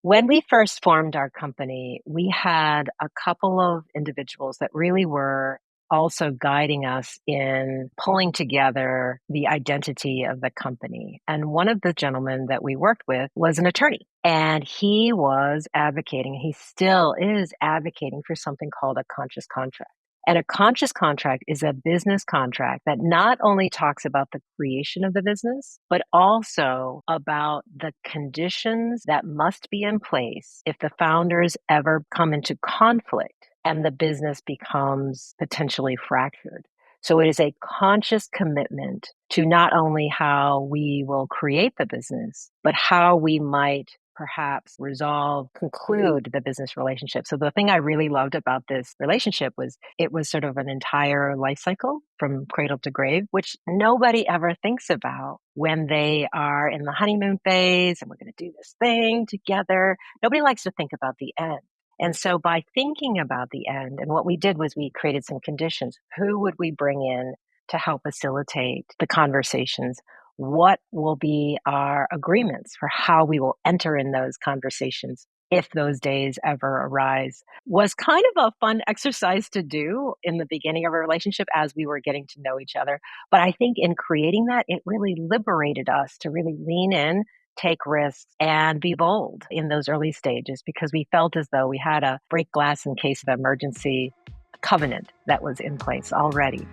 When we first formed our company, we had a couple of individuals that really were also guiding us in pulling together the identity of the company. And one of the gentlemen that we worked with was an attorney, and he was advocating, he still is advocating for something called a conscious contract. And a conscious contract is a business contract that not only talks about the creation of the business, but also about the conditions that must be in place if the founders ever come into conflict and the business becomes potentially fractured. So it is a conscious commitment to not only how we will create the business, but how we might perhaps resolve, conclude the business relationship. So the thing I really loved about this relationship was it was sort of an entire life cycle from cradle to grave, which nobody ever thinks about when they are in the honeymoon phase and we're going to do this thing together. Nobody likes to think about the end. And so by thinking about the end, and what we did was we created some conditions. Who would we bring in to help facilitate the conversations? What will be our agreements for how we will enter in those conversations if those days ever arise, was kind of a fun exercise to do in the beginning of a relationship as we were getting to know each other. But I think in creating that, it really liberated us to really lean in, take risks, and be bold in those early stages because we felt as though we had a break glass in case of emergency covenant that was in place already.